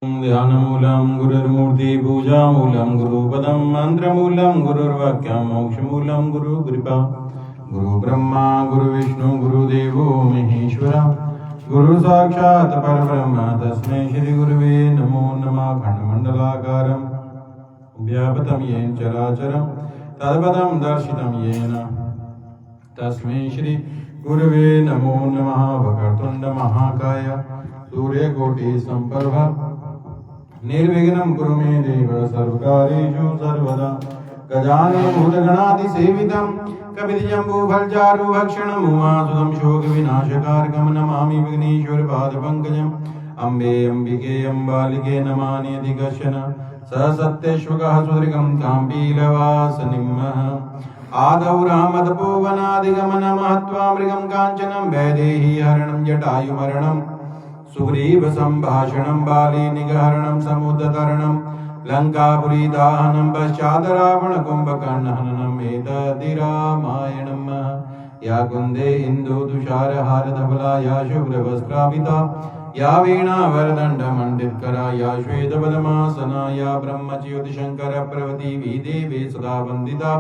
ध्यानमूलं गुरुर्मूर्ति पूजामूलं गुरुपदं मन्त्रमूलं गुरुर्वाक्यं मोक्षमूलं गुरुकृपा गुरुब्रह्मा गुरुविष्णु गुरुदेवो महेश्वरा गुरु साक्षात् परब्रह्म तस्मै श्री गुरुवे नमो नमः। खण्डमण्डलाकारं व्यापतं येन चराचरं तत्पदं दर्शितं येन तस्मै श्री गुरुवे नमो नमः। वक्रतुण्ड महाकाय सूर्यकोटि सम्प्रभा निर्विघ्नं कुरु मे देव सर्वकार्येषु सर्वदा। गजाननं भूतगणाधिसेवितं कपितजम्बूफलचारुभक्षणं उमासुतं शोकविनाशकारकं नमामि विघ्नेश्वरपादपङ्कजम्। अम्बे अम्बिके अम्बालिके नमान्यति कश्चन स सत्यश्वकः सुदृगं काम्बीलवासनिम्। आदौ रामतपोवनादिगमनमहत्वा मृगं काञ्चनं वैदेही हरणं जटायुमरणं सुग्रीव संभाषणं बाली निगहरणं समुद्रतरणं लंकापुरी दाहनं पश्चात् रावण कुंभकर्ण हननम् एतद्धि रामायणम्। या कुन्दे इंदु तुषार हार धवला या शुभ्रवस्त्रापिता या वीणा वरदंड मंडितकरा या श्वेत पद्मासना या ब्रह्मच्युत शंकर प्रवती देवी सदा वंदिता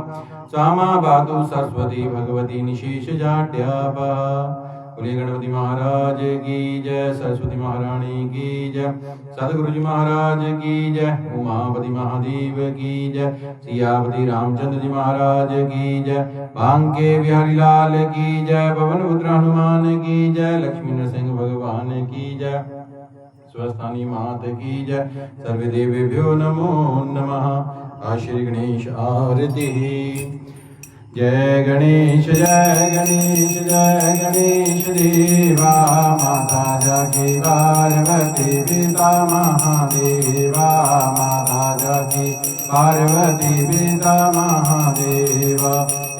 सा मा पातु सरस्वती भगवती निशेष जाड्यापा। बोलिए गणपति महाराज की जय, सरस्वती महारानी की जय, सदगुरु जी महाराज की जय, उमापति महादेव की जय, सियापति रामचंद्र जी महाराज की जय, बांके बिहारी लाल की जय, पवन पुत्र हनुमान की जय, लक्ष्मी नरसिंह भगवान की जय, स्वस्थानी मात की जय। सर्वे देवेभ्यो नमो नमः। श्री गणेश आरती। जय गणेश जय गणेश देवा माता जाकी पार्वती पिता महादेवा माता जाकी पार्वती पिता महादेवा।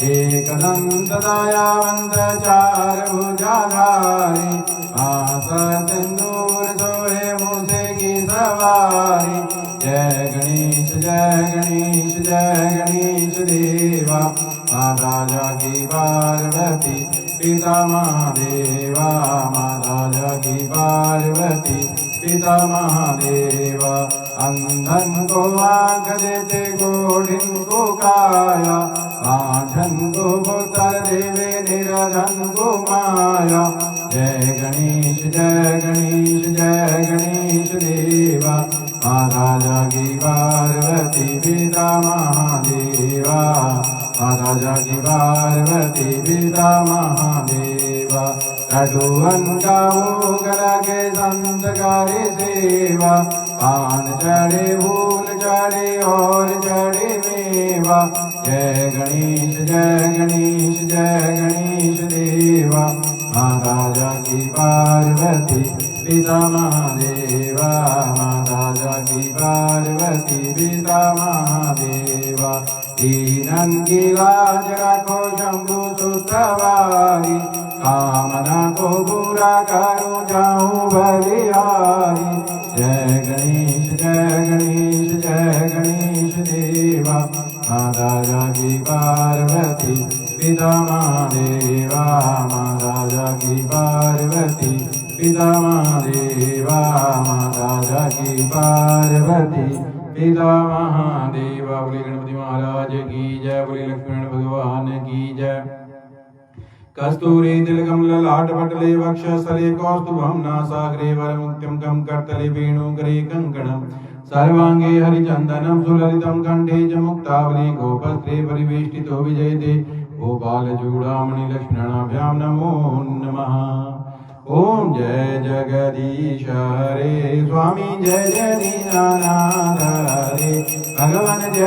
एकदंत दयावंत चार भुजाधारी माता सिंदूर सोहे मूसे की सवारी। जय गणेश देवा माता जाकी पार्वती पिता महादेवा माता जाकी पार्वती पिता महादेवा। अंधन को आँख देते गोढ़िन को काया आँधन को पुत्र देवे निरधन को माया। जय गणेश देवा माता जाकी पार्वती पिता महादेवा माता जाकी पार्वती पिता महादेवा। लड्डूअन का भोग लगे संतकारी सेवा पान चढ़े फूल चढ़े और चढ़े मेवा। जय गणेश देवा माता जाकी पार्वती पिता महादेवा माता जाकी पार्वती पिता महादेवा। दीनन की लाज रखो शंभु सुतवारी कामना को पूरा करो जाऊं बलिहारी। जय गणेश देवा माता जाकी पार्वती पिता महादेवा माता जाकी पार्वती पिता महादेवा माता जाकी पार्वती पिता महादेवा। बोले गणपति महाराज की जय, बोले लक्ष्मण भगवान की जय। कस्तूरी तिलकम ललाट पटले वक्षस्थले कौस्तुभं नासाग्रे वरमुक्तिं कं करतले वेणुकरे कंकणं सर्वांगे हरिचंदनं सुललितं कंठे च मुक्तावली गोपस्त्रे परिवेष्टितो विजयते गोपालचूडामणि लक्ष्मणाभ्यां नमो नमः। ओम जय जगदीश हरे स्वामी जय दीनानाथ हरे भगवान जय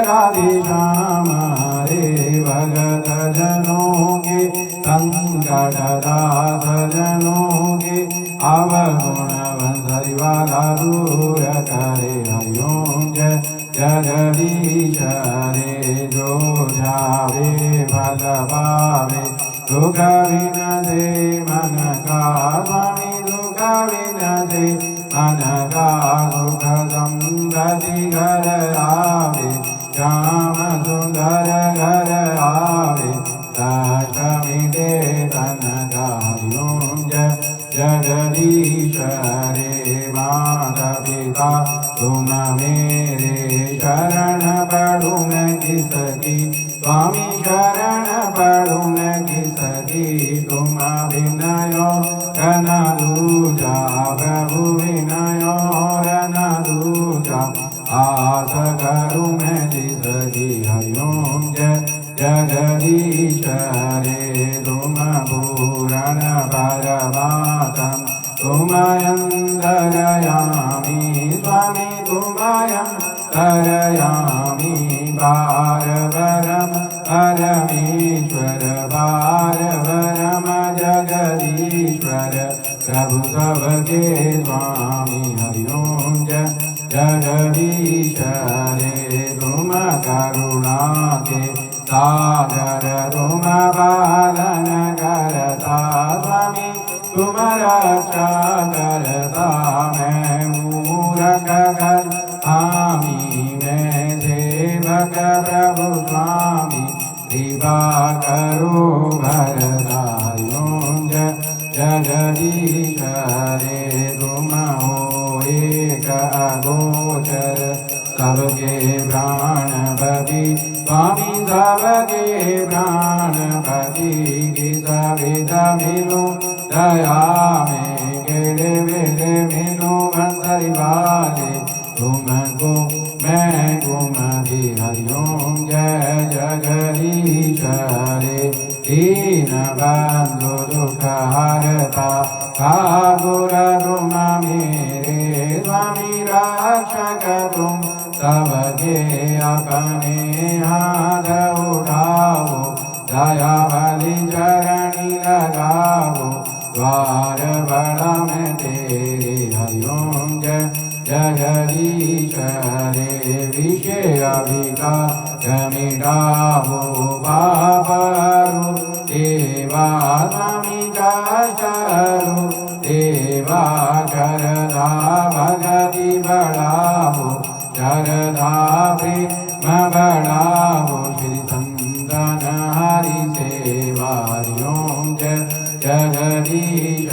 राधे श्याम हरे। भगत जनों के संकट दास जनों के अवगुण बंधरी वाला दूर करे। हरिओम जय जगदीश हरे जो जावे फल पावे दुख विनसे मन का स्वामी दुख विनसे मन का सुख समृद्धि घर आवे श्याम सुंदर घर आवे कष्ट मिटे तन का। जय जगदीश हरे माता पिता देवा तुम मेरे शरण पड़ू मैं किसकी स्वामी शरण पड़ू मैं किसकी तुम विनयो रन दूजा प्रभु विनयो रन दूजा आस करूँ मैं जिसकी हरिओम जय जगदीश रे तुम पूरण परमात्म तुमयं दरयामि स्वामी तुमयं दरयामि बारवरम परमेश्वर बारवरम जगदीश्वर प्रभु सबके स्वामी हरिओम जय जगदीश रे तुम करुणा के सागर तुम पालन करता स्वामी तुम रक्षा करता मैं मूरख कर हामी मैं सेवक प्रभु स्वामी कृपा करो भरदारियों जगदीश रे तुम हो एक अगोचर सबके प्राण पति स्वामी सबके प्राण पति गीत विद मिलो दया में गेड़े वेड़े मिलो बंसरी वाले तुमको मैं गुमति हरिओम जय जगदीश रे दीन बंधु दुख हरता ठाकुर तुम मेरे स्वामी रक्षक तुम सबके अपने हाथ उठाओ दया बलि चरणी लगाओ द्वार बड़ा में तेरे हरिओम जय जगदीश रे विषय विकार मिटाओ बाबरू देवा स्वामी करू देवा करदा भगति बढ़ाओ शरदा प्रेम बढ़ाओ श्री संतन हरि सेवा हरिओम जय जगदीश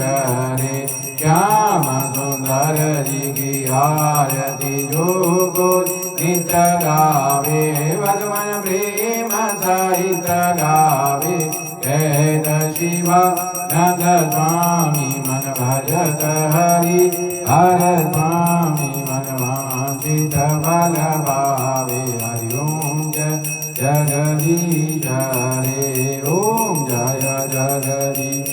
रे श्याम सुंदर जी की आरती जो गोल नित गावे भगवान प्रेम सहित गावे कैद शिवा नंद स्वामी मन भजत हरि हर स्वामी मन वांछित फल पावे हरिओम जय जगदीश रे ओम जय जगदीश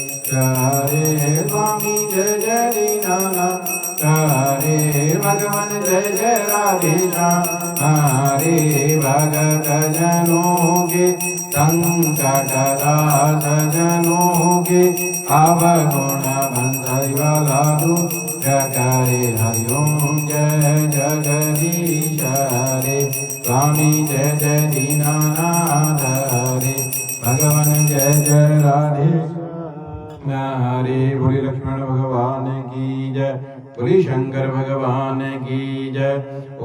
रे स्वामी जय जय दीनानाथ हरे भगवान जय जय राधे श्याम हरे भगत जनों के संकट दास जनों के अवगुण बंधु करे हरिओम जय जगदीश रे स्वामी जय जय दीनानाथ हरे भगवान जय जय राधे हरे बोले लक्ष्मण भगवान की जय बोले शंकर भगवान की जय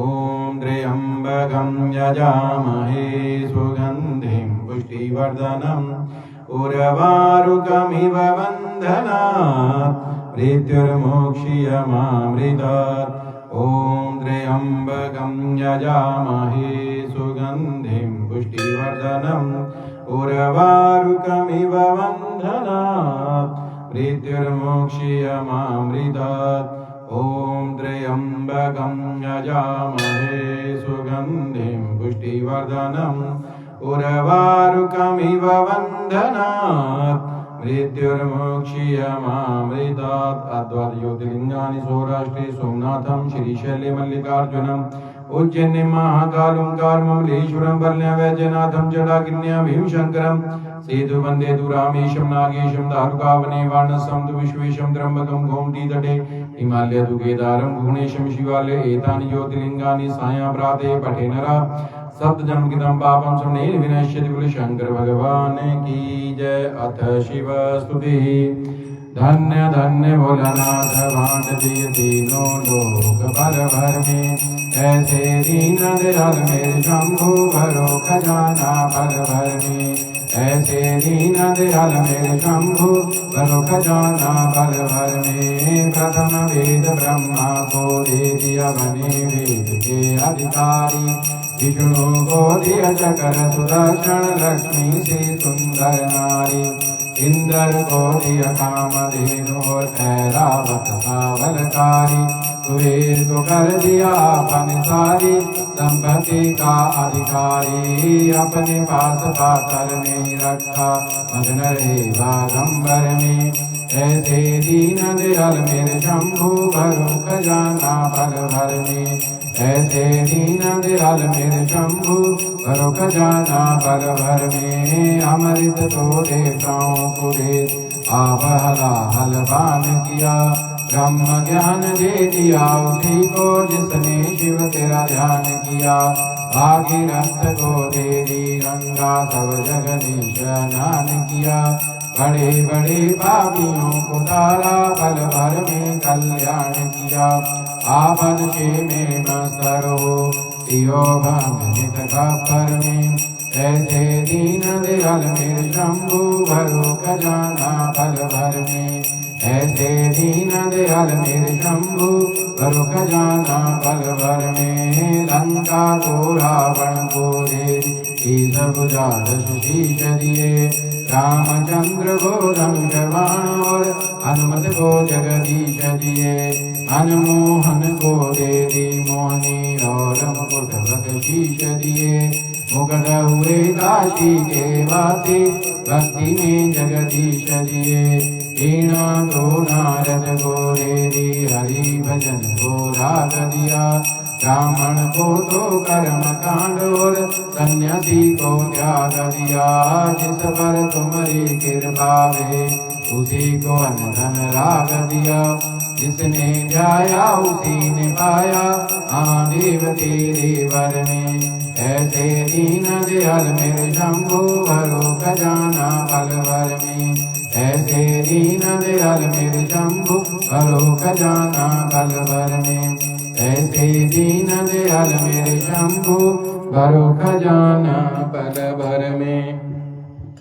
ओम त्र्यंबकं यजामहे सुगंधिं पुष्टिवर्धनम् उर्वारुकमिव बन्धनात् मृत्युर्मोक्षीयमामृतात् ओम त्र्यंबकं यजामहे सुगंधिं पुष्टिवर्धनम् उर्वारुकमिव बन्धनात् मृत्युर्मोक्षीयमामृतात् ओम त्र्यंबकं यजामहे सुगंधिं पुष्टिवर्धनम् उर्वारुकमिव बन्धनात् मृत्युर्मोक्षीयमामृतात् अद्वैत ज्योतिर्लिंगानि सौराष्ट्रे सोमनाथं श्रीशैले मल्लिकार्जुनम् उज्जैने महाकालं कार्ममलेश्वरं वैद्यनाथं जटागिन्या भीमशंकरं सेतु वंदे दुरामेशं नागेशं दारुकावने वानसं तु विश्वेशं त्र्यंबकं गोमतीतटे हिमालय तु केदारं भुवनेशं शिवालय एतानि ज्योतिर्लिंगानि सायं प्राते पठे नरः सप्त जन्म कृतं पापं समनेन विनश्यति बोले शंकर भगवान की जय। अथ शिव स्तुति। धन्य धन्य भोलानाथ भांट दिय दीनों लोक भर भर में ऐसे दीन दयाल मेरे शंभु भरो खजाना भर भर में ऐसे दीन दयाल मेरे शंभु बलो खजाना बल भर में। प्रथम वेद ब्रह्मा को दे दिया बने वेद के अधिकारी। विष्णु को दिया चकर सुदर्शन लक्ष्मी से सुंदर नारी। इंद्र को दिया कामधेनु और ऐरावत का बलकारी। कुबेर को कर दिया अपन सारी संपत्ति का अधिकारी। अपने पास पाकर नहीं रखा मग्न रहे बागंबर में। ऐसे दीन दयाल मेरे शंभु भरो खजाना पल भर में। ऐसे दीन दयाल मेरे शंभु भरो खजाना पल भर में। अमृत तो देवताओं को दे आप हलाहल पान किया। ब्रह्म ज्ञान दे दिया उसी को जिसने शिव तेरा ध्यान किया। भागीरथ को दे दी गंगा सब जगदीश स्नान किया। बड़े बड़े पापियों को तारा पल भर में कल्याण किया। आपन के में मस्त रहो पियो भंगित खप्पर में। ऐसे दीन दयाल मेरे शंभु भरो खजाना पल भर में। ऐसे दीन दयाल मेरे शंभु भरो खजाना पल भर में। लंका को रावण को दे सब शीश दिए। रामचंद्र को धनुष बाण और हनुमत को जगदीश दिए। मनमोहन को दे दी मोहनी और मुकुट बख्शीश दिए। मुगध हुए काशी के वासी भक्ति में जगदीश दिए। वीणा तो नारद को दे दी हरि भजन को राग दिया। ब्राह्मण को तो कर्म कांड और सन्यासी को त्याग दिया। जिस पर तुम्हारी कृपा वे उसी को अन्न धन राग दिया। जिसने जाया उसी ने पाया महादेव तेरे वर में। ऐसे दीन दयाल मेरे शंभु भरो खजाना पल भर में। ऐसे दीन दयाल मेरे शंभु भरो खजाना पल भर में। ऐसे दीन दयाल मेरे शंभु भरो खजाना पल भर में।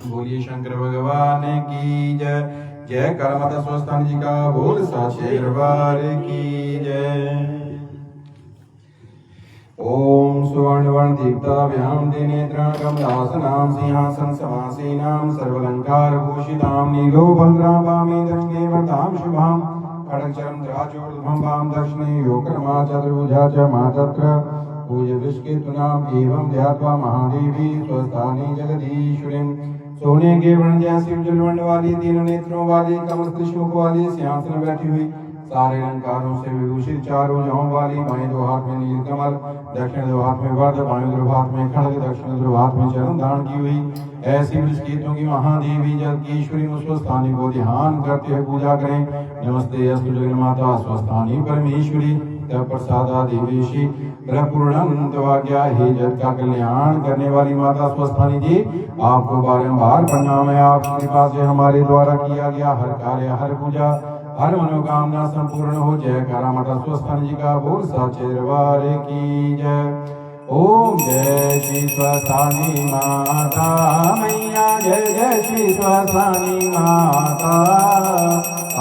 बोलिए शंकर भगवान की जय। जय करमत स्वस्थान जी का बोल साचे दरबार की जय। ओम सुवर्णवर्ण दीप्ताभ्याम दिनेत्रां कमलासनां सिंहासन समासीनां सर्वलंकार भूषितां नीलोपन्द्रां वामे दक्षिणे वरदां शुभां। खड्गचरं ध्राजोर्ध्वं वाम दक्षिणे योगक्रमा चतुर्भुजा च मातत्र पूज्य विष्णुनाम एवं ध्यात्वा महादेवी स्वस्थाने जगदीश्वरीं। सोने के वर्ण जैसी उज्जवल वर्ण वाली तीन नेत्रों वाली कमल मुख वाली सिंहासन में बैठी हुई सारे अलंकारों से विभूषित चारों भुजाओं वाली। बाएं दो हाथ में नीलकमल दक्षिण दो हाथ में वज्र बाएं दो हाथ में खड्ग दक्षिण दो हाथ में चरण धारण की हुई ऐसी वृषकेतों की महादेवी जल की ईश्वरी स्वस्थानी को ध्यान करते हुए पूजा करें। नमस्ते अस्तु जगन्माता स्वस्थानी परमेश्वरी तब प्रसादा देवेशी ब्रह्मपूर्णानंद वाक्या। हे जगत का कल्याण करने वाली माता स्वस्थानी जी आपको बारंबार प्रणाम है। आपकी कृपा से हमारे द्वारा किया गया हर कार्य हर पूजा हर मनोकामना संपूर्ण हो। जय करा माता स्वस्थानी जी का बोल साचे दरबार की जय। ओम जय श्री स्वस्थानी माता मैया जय जय श्री स्वस्थानी माता।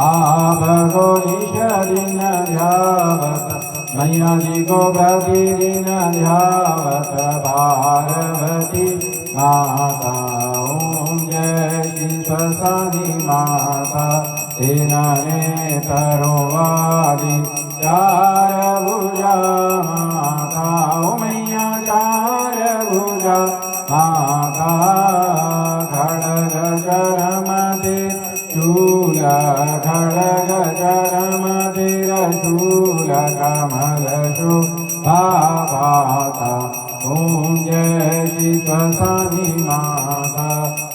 आप गौरीश्वरी न ध्यावत मैया जी को प्रतिदिन ध्यावत पार्वती माता। ओम जय श्री स्वस्थानी माता तेना नेत्रों वाली चार भुजा माता। ओ मैया चार भुजा माता। खड्ग चरम दे शूल खड्ग चरम दे शूल कमल शोभा पाता। ओम जय श्री स्वस्थानी माता।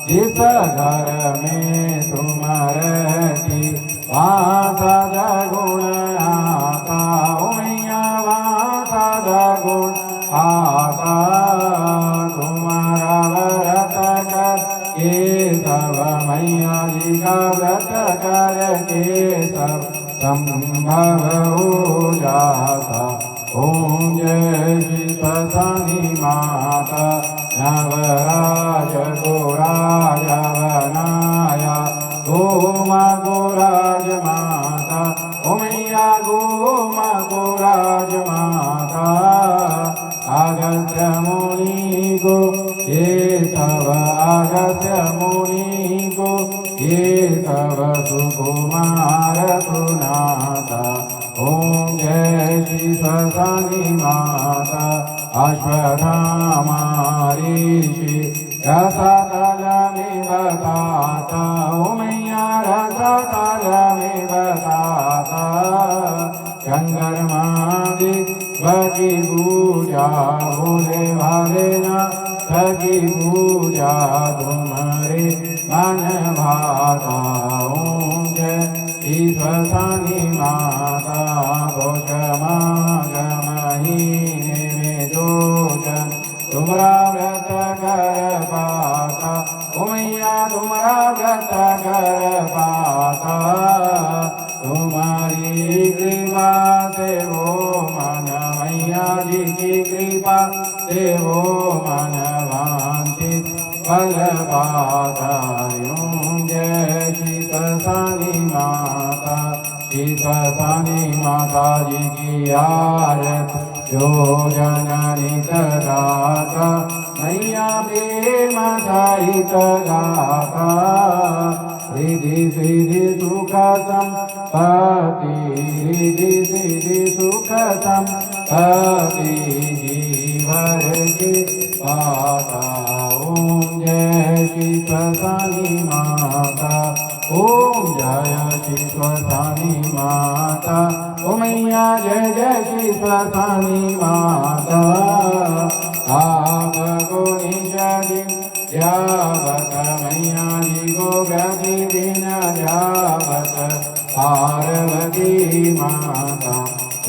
जिस घर में तुम रहती वहाँ सदा गुण आता। ओ मैया वहाँ सदा गुण आता। तुम्हारा व्रत कर के सब मैया जी का व्रत कर के सब संभव हो जाता। ओम जय श्री स्वसानी माता नवराज गोराज वनाया गोमा गोराज माता ओमैया गोमा गोराज माता अगस्त्य मुनि को ये सब अगस्त्य मुनि को ये सब सुकुमार पुनाता ओम जय श्री स्वसानी माता अश्वत्थामा ऋषि रसतल में बताता ओमैया रसतल में बताता चंद्रमा की पूजा भोले भाले ना सकी पूजा तुम्हारे मन भाता ओम जय ईश्वसानी माता भोज माघ महीने में जो जन तुमरा व्रत कर पाता ओमैया तुमरा व्रत कर पाता तुम्हारी कृपा से वो मन मैया जी की कृपा से वो मन वांछित फल पाता ओम जय श्री स्वसानी माता श्री स्वसानी माता जी की आरती जो जननी गाता मैया प्रेम सहित गाता रिधि सिद्धि सुख संपत्ति रिधि सिद्धि सुख संपत्ति जीवर के पाता ओम जय श्री स्वसानी माता ओम जय श्री स्वसानी माता ओमैया जय जय श्री स्वसानी माता आप को निषदि ध्यावत मैया जी को प्रतिदिन ध्यावत पार्वती माता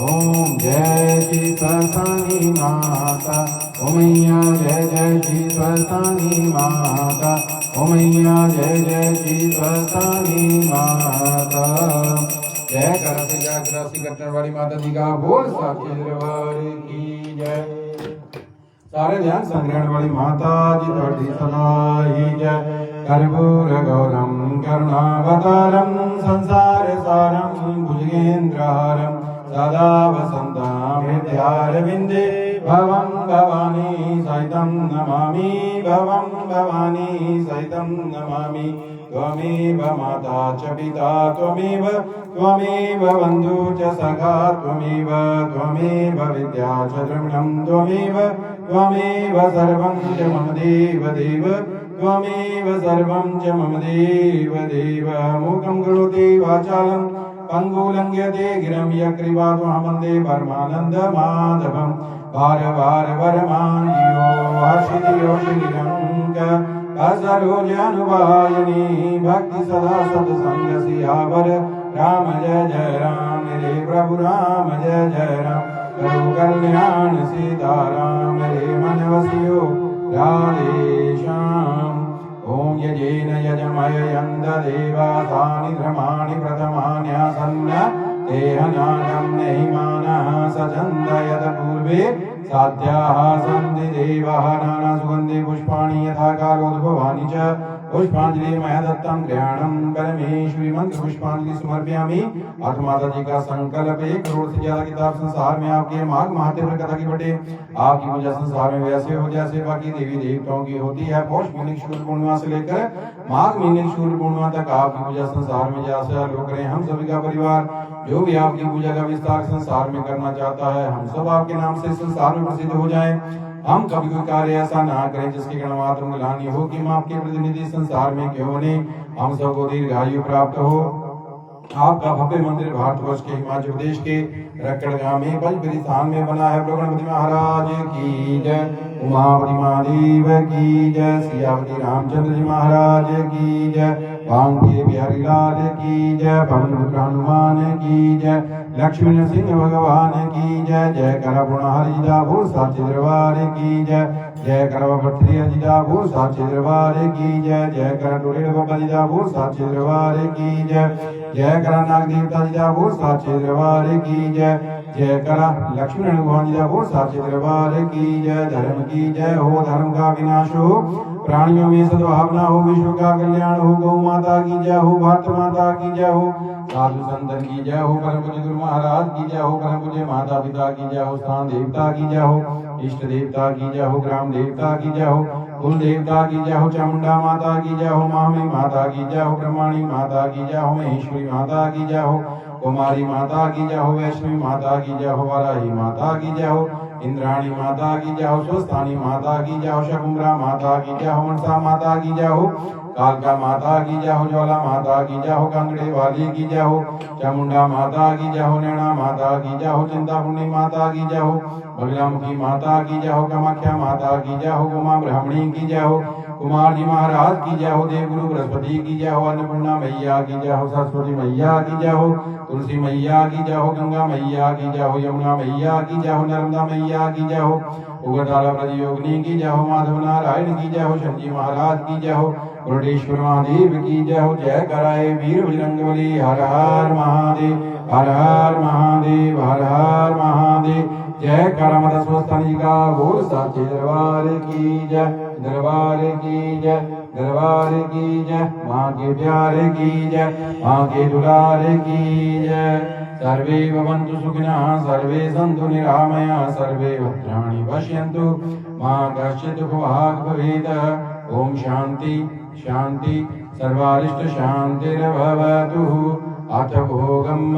ओम जय श्री स्वसानी माता ओमैया जय जय श्री स्वसानी माता ओमैया जय जय श्री स्वसानी माता जय करासी कटन वाली माता जी का बोल साक्षी दरबार की जय सारे ध्यान संग्रहण वाली माता जी थोड़ी सनाई जय कर्पूर गौरम करुणावतारम संसार सारम भुजगेन्द्रहारम सदा वसन्तं हृदयारविन्दे भवं भवानी सहितं नमामि भवं भवानी सहितं नमामि त्वमेव माता च पिता त्वमेव बन्धु च सखा त्वमेव विद्या च द्रविणं त्वमेव सर्वं च मम देव त्वमेव सर्वं च मम देव मूकं करोति वाचालं पंगुलंघ्यते गिरं यकृपात्महं वन्दे परमानन्द माधवं वार वरमान्यो हर्षितो श्रीरङ्ग असरोजानुवायिनी भक्ति सदा सत्संग सियावर राम जय राम रे प्रभु राम जय राम करो कल्याण सीताराम रे मन वसियो राधे श्याम ओम यजेन यजमय यन्द देवासानि धर्माणि प्रथमान्यासन्न देहनागं नहिमानः सचन्द यद पूर्वे साध्याः सन्ति देवाः नाना सुगन्धि पुष्पाणि यथा कालोद्भवानि च पुष्पांजलि मया दत्तं ग्रहणं परमेश्वरी मंत्र पुष्पांजलि समर्पयामि। अथ माता जी का संकल्प 1 करोड़ से ज्यादा किताब संसार में आपके माघ महात्म्य कथा की बटे आपकी पूजा संसार में वैसे हो जैसे बाकी देवी देवताओं की होती है। पौष महीने की शुक्ल पूर्णिमा से लेकर माघ महीने की शुक्ल पूर्णिमा तक आपकी पूजा संसार में जैसे लोग रहे हम सभी का परिवार जो भी आपकी पूजा का विस्तार संसार में करना चाहता है हम सब आपके नाम से संसार में प्रसिद्ध हो जाएं। हम कभी कोई कार्य ऐसा ना करें जिसकी गणमात्र ग्लानि हो कि हम आपके प्रतिनिधि संसार में क्यों नहीं हम सबको दीर्घायु प्राप्त हो। आपका भव्य मंदिर भारतवर्ष के हिमाचल प्रदेश के रक्कड़ गांव में पंचगिरी स्थान में बना है। गणपति महाराज की जय, उमापति महादेव की जय, सियापति रामचंद्र जी महाराज की जय, पांके बिहारी लाल की जय, पवन पुत्र हनुमान की जय, लक्ष्मी नरसिंह भगवान की जय। जय कर पुनहरि जिदापुर साचे दरबार की जय, जय कर भट्टी जिदापुर साचे दरबार की जय, जय कर टोले बाबा जिदापुर साचे दरबार की जय, जय कर नाग देवता जिदापुर साचे दरबार की जय, जय करा लक्ष्मण भगवान जी का बोल साचे दरबार की जय। धर्म की जय हो, धर्म का विनाश हो, प्राणियों में सद्भावना हो, विश्व का कल्याण हो। गौ माता की जय हो, भारत माता की जय हो, साधु संतन की जय हो, परम पूज्य गुरु महाराज की जय हो, परम पूज्य माता पिता की जय हो, स्थान देवता की जय हो, इष्ट देवता की जय हो, ग्राम देवता की जय हो, कुल देवता की जय हो, चामुंडा माता की जय हो, महामी माता की जय हो, ब्रह्माणी माता की जय हो, महेश्वरी माता की जय हो, कुमारी माता की जय हो, वैष्णवी माता की जय हो, वाराही माता की जय हो, इंद्राणी माता की जय हो, स्वस्थानी माता की जय हो, शकुंभरा माता की जय हो, मनसा माता की जय हो, कालका माता की जय हो, ज्वाला माता की जय हो, कांगड़े वाली की जय हो, चामुंडा माता की जय हो, नैना माता की जय हो, चिंतापुर्णी माता की जय हो, बगलामुखी माता की जय हो, कामाख्या माता की जय हो, उमा ब्राह्मणी की जय हो, कुमार जी महाराज की जय हो, देवगुरु बृहस्पति की जय हो, अन्नपूर्णा मैया की जय हो, सरस्वती मैया की जय हो, तुलसी मैया की जय हो, गंगा मैया की जय हो, यमुना मैया की जय हो, नर्मदा मैया की जय हो, उग्रतारा प्रतियोगिनी की जय हो, माधव नारायण की जय हो, शंजी महाराज की जय हो, कोटेश्वर महादेव की जय हो। जय कराए वीर बजरंगबली। हर हर महादेव, हर हर महादेव, हर हर महादेव। जय करा माता स्वस्थानी का बोल साचे दरबार की जय, दरबार की जय, दरबार की जय, माँ के प्यारे की जय, माँ के दुलारे की जय। सर्वे भवन्तु सुखिनः, सर्वे सन्तु निरामया, सर्वे भद्राणि पश्यन्तु, मा कश्चित् दुःखभाग् भवेत्। ओम शांति शांति सर्वारिष्ट शांतिर्भवतु। अथ भोगम्